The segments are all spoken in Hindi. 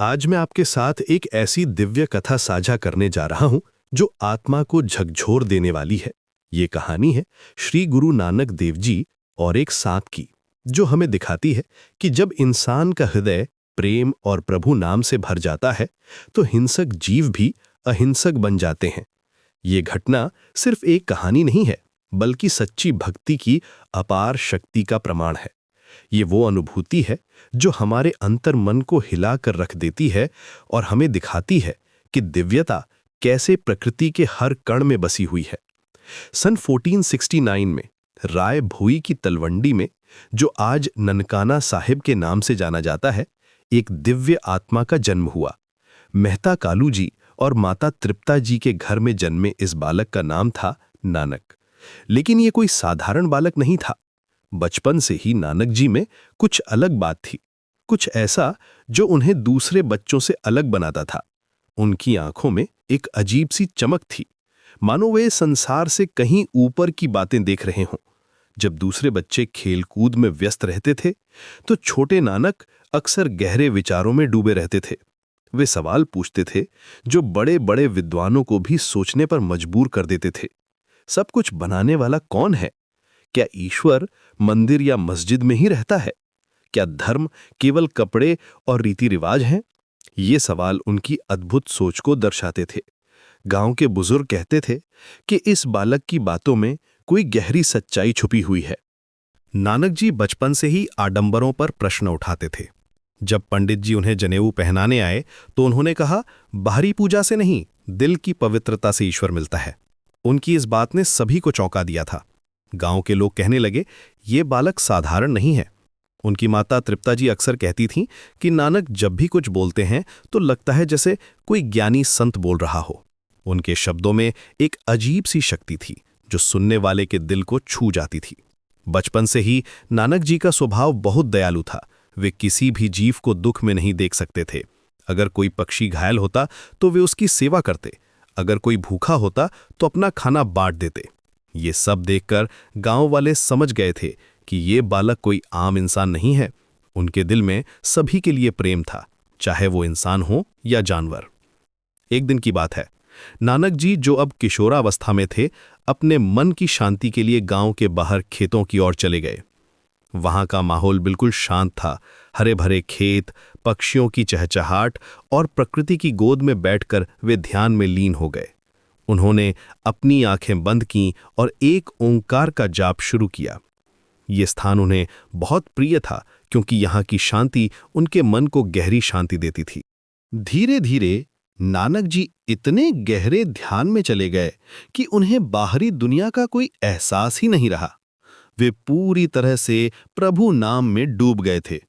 आज मैं आपके साथ एक ऐसी दिव्य कथा साझा करने जा रहा हूं जो आत्मा को झकझोर देने वाली है। ये कहानी है श्री गुरु नानक देव जी और एक सांप की, जो हमें दिखाती है कि जब इंसान का हृदय प्रेम और प्रभु नाम से भर जाता है तो हिंसक जीव भी अहिंसक बन जाते हैं। ये घटना सिर्फ एक कहानी नहीं है, बल्कि सच्ची भक्ति की अपार शक्ति का प्रमाण है। ये वो अनुभूति है जो हमारे अंतर मन को हिला कर रख देती है और हमें दिखाती है कि दिव्यता कैसे प्रकृति के हर कण में बसी हुई है। सन 1469 में राय भोई की तलवंडी में, जो आज ननकाना साहिब के नाम से जाना जाता है, एक दिव्य आत्मा का जन्म हुआ। मेहता कालू जी और माता तृप्ता जी के घर में जन्मे इस बालक का नाम था नानक। लेकिन ये कोई साधारण बालक नहीं था। बचपन से ही नानक जी में कुछ अलग बात थी, कुछ ऐसा जो उन्हें दूसरे बच्चों से अलग बनाता था। उनकी आंखों में एक अजीब सी चमक थी, मानो वे संसार से कहीं ऊपर की बातें देख रहे हों। जब दूसरे बच्चे खेलकूद में व्यस्त रहते थे तो छोटे नानक अक्सर गहरे विचारों में डूबे रहते थे। वे सवाल पूछते थे जो बड़े बड़े विद्वानों को भी सोचने पर मजबूर कर देते थे। सब कुछ बनाने वाला कौन है? क्या ईश्वर मंदिर या मस्जिद में ही रहता है? क्या धर्म केवल कपड़े और रीति रिवाज हैं? ये सवाल उनकी अद्भुत सोच को दर्शाते थे। गांव के बुजुर्ग कहते थे कि इस बालक की बातों में कोई गहरी सच्चाई छुपी हुई है। नानक जी बचपन से ही आडंबरों पर प्रश्न उठाते थे। जब पंडित जी उन्हें जनेऊ पहनाने आए तो उन्होंने कहा, बाहरी पूजा से नहीं, दिल की पवित्रता से ईश्वर मिलता है। उनकी इस बात ने सभी को चौंका दिया था। गांव के लोग कहने लगे, ये बालक साधारण नहीं है। उनकी माता तृप्ता जी अक्सर कहती थीं कि नानक जब भी कुछ बोलते हैं तो लगता है जैसे कोई ज्ञानी संत बोल रहा हो। उनके शब्दों में एक अजीब सी शक्ति थी जो सुनने वाले के दिल को छू जाती थी। बचपन से ही नानक जी का स्वभाव बहुत दयालु था। वे किसी भी जीव को दुख में नहीं देख सकते थे। अगर कोई पक्षी घायल होता तो वे उसकी सेवा करते, अगर कोई भूखा होता तो अपना खाना बांट देते। ये सब देखकर गांव वाले समझ गए थे कि ये बालक कोई आम इंसान नहीं है। उनके दिल में सभी के लिए प्रेम था, चाहे वो इंसान हो या जानवर। एक दिन की बात है, नानक जी, जो अब किशोरावस्था में थे, अपने मन की शांति के लिए गांव के बाहर खेतों की ओर चले गए। वहां का माहौल बिल्कुल शांत था। हरे भरे खेत, पक्षियों की चहचहाट और प्रकृति की गोद में बैठकर वे ध्यान में लीन हो गए। उन्होंने अपनी आंखें बंद कीं और एक ओंकार का जाप शुरू किया। ये स्थान उन्हें बहुत प्रिय था क्योंकि यहाँ की शांति उनके मन को गहरी शांति देती थी। धीरे धीरे नानक जी इतने गहरे ध्यान में चले गए कि उन्हें बाहरी दुनिया का कोई एहसास ही नहीं रहा। वे पूरी तरह से प्रभु नाम में डूब गए थे।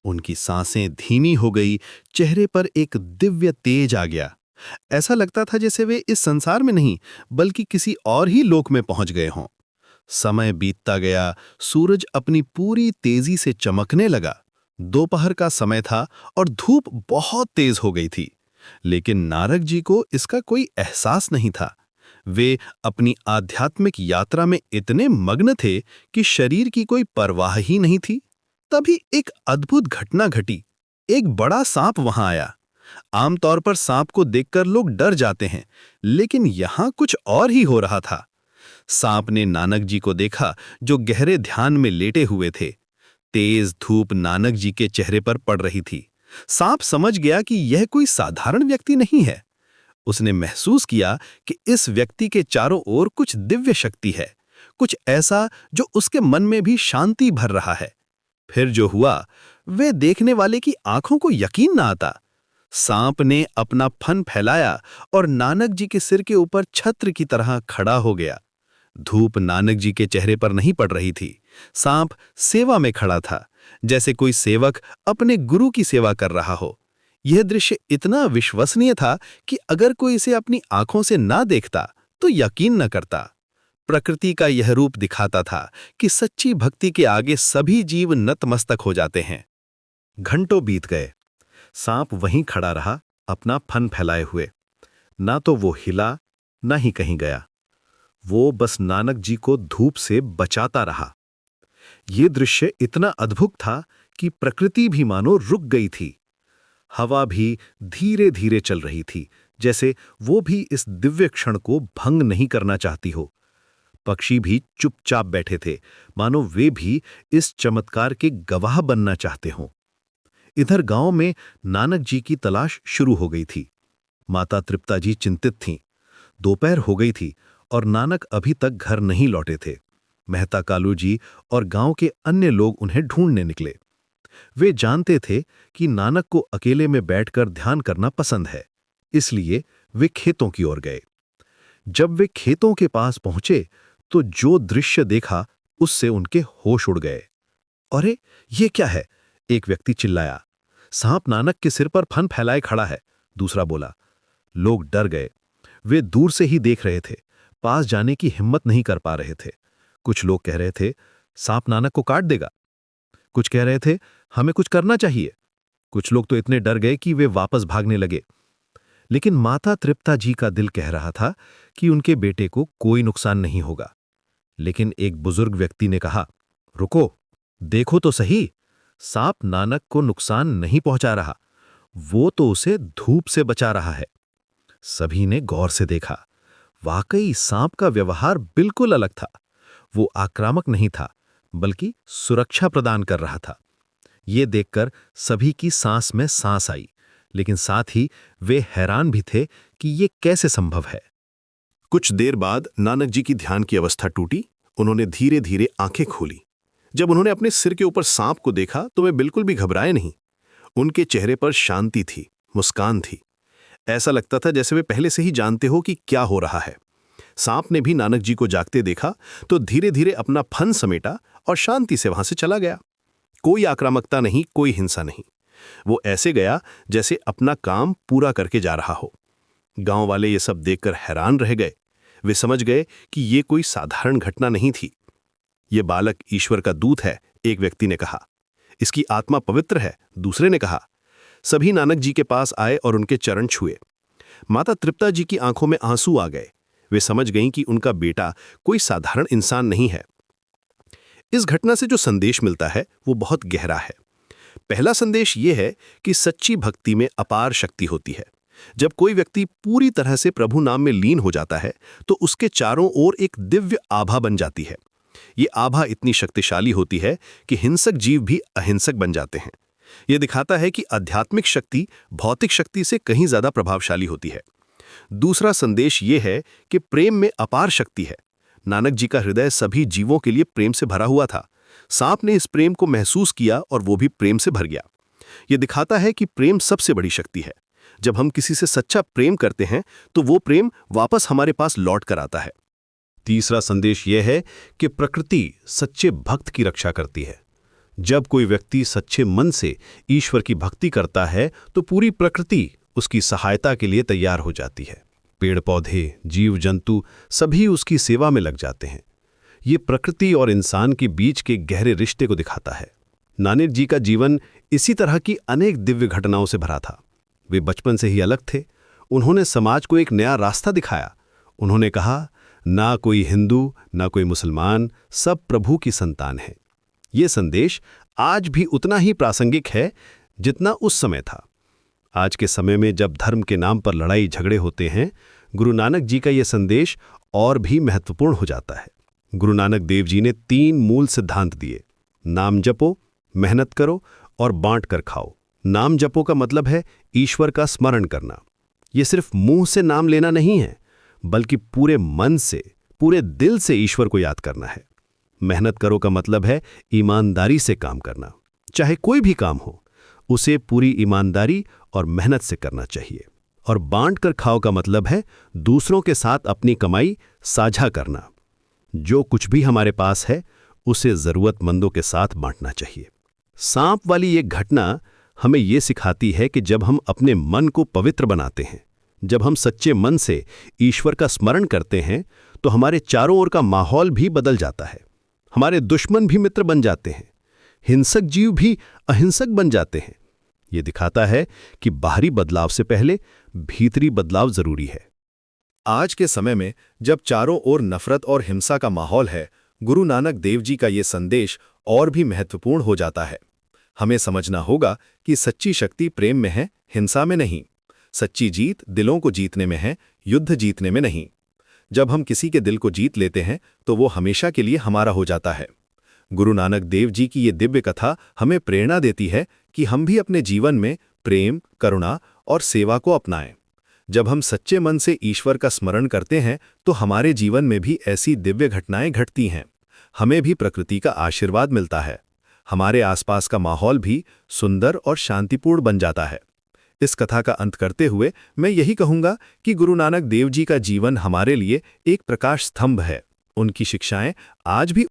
उनकी सांसें धीमी हो गई, चेहरे पर एक दिव्य तेज आ गया। ऐसा लगता था जैसे वे इस संसार में नहीं बल्कि किसी और ही लोक में पहुंच गए हों। समय बीतता गया, सूरज अपनी पूरी तेजी से चमकने लगा। दोपहर का समय था और धूप बहुत तेज हो गई थी, लेकिन नानक जी को इसका कोई एहसास नहीं था। वे अपनी आध्यात्मिक यात्रा में इतने मग्न थे कि शरीर की कोई परवाह ही नहीं थी। तभी एक अद्भुत घटना घटी। एक बड़ा सांप वहां आया। आमतौर पर सांप को देखकर लोग डर जाते हैं, लेकिन यहां कुछ और ही हो रहा था। सांप ने नानक जी को देखा, जो गहरे ध्यान में लेटे हुए थे। तेज धूप नानक जी के चेहरे पर पड़ रही थी। सांप समझ गया कि यह कोई साधारण व्यक्ति नहीं है। उसने महसूस किया कि इस व्यक्ति के चारों ओर कुछ दिव्य शक्ति है, कुछ ऐसा जो उसके मन में भी शांति भर रहा है। फिर जो हुआ, वे देखने वाले की आंखों को यकीन न आता। सांप ने अपना फन फैलाया और नानक जी के सिर के ऊपर छत्र की तरह खड़ा हो गया। धूप नानक जी के चेहरे पर नहीं पड़ रही थी। सांप सेवा में खड़ा था, जैसे कोई सेवक अपने गुरु की सेवा कर रहा हो। यह दृश्य इतना विश्वसनीय था कि अगर कोई इसे अपनी आंखों से ना देखता तो यकीन न करता। प्रकृति का यह रूप दिखाता था कि सच्ची भक्ति के आगे सभी जीव नतमस्तक हो जाते हैं। घंटों बीत गए। सांप वहीं खड़ा रहा, अपना फन फैलाए हुए। ना तो वो हिला, ना ही कहीं गया। वो बस नानक जी को धूप से बचाता रहा। ये दृश्य इतना अद्भुत था कि प्रकृति भी मानो रुक गई थी। हवा भी धीरे धीरे चल रही थी, जैसे वो भी इस दिव्य क्षण को भंग नहीं करना चाहती हो। पक्षी भी चुपचाप बैठे थे, मानो वे भी इस चमत्कार के गवाह बनना चाहते हों। इधर गांव में नानक जी की तलाश शुरू हो गई थी। माता तृप्ता जी चिंतित थीं। दोपहर हो गई थी और नानक अभी तक घर नहीं लौटे थे। मेहता कालू जी और गांव के अन्य लोग उन्हें ढूंढने निकले। वे जानते थे कि नानक को अकेले में बैठकर ध्यान करना पसंद है, इसलिए वे खेतों की ओर गए। जब वे खेतों के पास पहुंचे तो जो दृश्य देखा उससे उनके होश उड़ गए। अरे, ये क्या है? एक व्यक्ति चिल्लाया। सांप नानक के सिर पर फन फैलाए खड़ा है, दूसरा बोला। लोग डर गए। वे दूर से ही देख रहे थे, पास जाने की हिम्मत नहीं कर पा रहे थे। कुछ लोग कह रहे थे, सांप नानक को काट देगा। कुछ कह रहे थे, हमें कुछ करना चाहिए। कुछ लोग तो इतने डर गए कि वे वापस भागने लगे। लेकिन माता तृप्ता जी का दिल कह रहा था कि उनके बेटे को कोई नुकसान नहीं होगा। लेकिन एक बुजुर्ग व्यक्ति ने कहा, रुको, देखो तो सही, सांप नानक को नुकसान नहीं पहुंचा रहा, वो तो उसे धूप से बचा रहा है। सभी ने गौर से देखा। वाकई सांप का व्यवहार बिल्कुल अलग था। वो आक्रामक नहीं था, बल्कि सुरक्षा प्रदान कर रहा था। ये देखकर सभी की सांस में सांस आई, लेकिन साथ ही वे हैरान भी थे कि ये कैसे संभव है। कुछ देर बाद नानक जी की ध्यान की अवस्था टूटी। उन्होंने धीरे धीरे आंखें खोली। जब उन्होंने अपने सिर के ऊपर सांप को देखा तो वे बिल्कुल भी घबराए नहीं। उनके चेहरे पर शांति थी, मुस्कान थी। ऐसा लगता था जैसे वे पहले से ही जानते हो कि क्या हो रहा है। सांप ने भी नानक जी को जागते देखा तो धीरे धीरे अपना फन समेटा और शांति से वहां से चला गया। कोई आक्रामकता नहीं, कोई हिंसा नहीं। वो ऐसे गया जैसे अपना काम पूरा करके जा रहा हो। गांव वाले ये सब देखकर हैरान रह गए। वे समझ गए कि ये कोई साधारण घटना नहीं थी। ये बालक ईश्वर का दूत है, एक व्यक्ति ने कहा। इसकी आत्मा पवित्र है, दूसरे ने कहा। सभी नानक जी के पास आए और उनके चरण छुए। माता तृप्ता जी की आंखों में आंसू आ गए। वे समझ गईं कि उनका बेटा कोई साधारण इंसान नहीं है। इस घटना से जो संदेश मिलता है वो बहुत गहरा है। पहला संदेश ये है कि सच्ची भक्ति में अपार शक्ति होती है। जब कोई व्यक्ति पूरी तरह से प्रभु नाम में लीन हो जाता है तो उसके चारों ओर एक दिव्य आभा बन जाती है। ये आभा इतनी शक्तिशाली होती है कि हिंसक जीव भी अहिंसक बन जाते हैं। यह दिखाता है कि आध्यात्मिक शक्ति भौतिक शक्ति से कहीं ज्यादा प्रभावशाली होती है। दूसरा संदेश ये है कि प्रेम में अपार शक्ति है। नानक जी का हृदय सभी जीवों के लिए प्रेम से भरा हुआ था। सांप ने इस प्रेम को महसूस किया और वो भी प्रेम से भर गया। यह दिखाता है कि प्रेम सबसे बड़ी शक्ति है। जब हम किसी से सच्चा प्रेम करते हैं तो वो प्रेम वापस हमारे पास लौट कर आता है। तीसरा संदेश यह है कि प्रकृति सच्चे भक्त की रक्षा करती है। जब कोई व्यक्ति सच्चे मन से ईश्वर की भक्ति करता है तो पूरी प्रकृति उसकी सहायता के लिए तैयार हो जाती है। पेड़ पौधे, जीव जंतु सभी उसकी सेवा में लग जाते हैं। ये प्रकृति और इंसान के बीच के गहरे रिश्ते को दिखाता है। नानक जी का जीवन इसी तरह की अनेक दिव्य घटनाओं से भरा था। वे बचपन से ही अलग थे। उन्होंने समाज को एक नया रास्ता दिखाया। उन्होंने कहा, ना कोई हिंदू, ना कोई मुसलमान, सब प्रभु की संतान है। ये संदेश आज भी उतना ही प्रासंगिक है जितना उस समय था। आज के समय में जब धर्म के नाम पर लड़ाई झगड़े होते हैं, गुरु नानक जी का यह संदेश और भी महत्वपूर्ण हो जाता है। गुरु नानक देव जी ने 3 मूल सिद्धांत दिए। नाम जपो, मेहनत करो और बांट कर खाओ। नाम जपो का मतलब है ईश्वर का स्मरण करना। यह सिर्फ मुंह से नाम लेना नहीं है, बल्कि पूरे मन से, पूरे दिल से ईश्वर को याद करना है। मेहनत करो का मतलब है ईमानदारी से काम करना। चाहे कोई भी काम हो, उसे पूरी ईमानदारी और मेहनत से करना चाहिए। और बांट कर खाओ का मतलब है दूसरों के साथ अपनी कमाई साझा करना। जो कुछ भी हमारे पास है उसे जरूरतमंदों के साथ बांटना चाहिए। सांप वाली ये घटना हमें ये सिखाती है कि जब हम अपने मन को पवित्र बनाते हैं, जब हम सच्चे मन से ईश्वर का स्मरण करते हैं, तो हमारे चारों ओर का माहौल भी बदल जाता है। हमारे दुश्मन भी मित्र बन जाते हैं, हिंसक जीव भी अहिंसक बन जाते हैं। ये दिखाता है कि बाहरी बदलाव से पहले भीतरी बदलाव जरूरी है। आज के समय में जब चारों ओर नफरत और हिंसा का माहौल है, गुरु नानक देव जी का ये संदेश और भी महत्वपूर्ण हो जाता है। हमें समझना होगा कि सच्ची शक्ति प्रेम में है, हिंसा में नहीं। सच्ची जीत दिलों को जीतने में है, युद्ध जीतने में नहीं। जब हम किसी के दिल को जीत लेते हैं तो वो हमेशा के लिए हमारा हो जाता है। गुरु नानक देव जी की ये दिव्य कथा हमें प्रेरणा देती है कि हम भी अपने जीवन में प्रेम, करुणा और सेवा को अपनाएं। जब हम सच्चे मन से ईश्वर का स्मरण करते हैं तो हमारे जीवन में भी ऐसी दिव्य घटनाएं घटती हैं। हमें भी प्रकृति का आशीर्वाद मिलता है। हमारे आसपास का माहौल भी सुंदर और शांतिपूर्ण बन जाता है। इस कथा का अंत करते हुए मैं यही कहूंगा कि गुरु नानक देव जी का जीवन हमारे लिए एक प्रकाश स्तंभ है। उनकी शिक्षाएं आज भी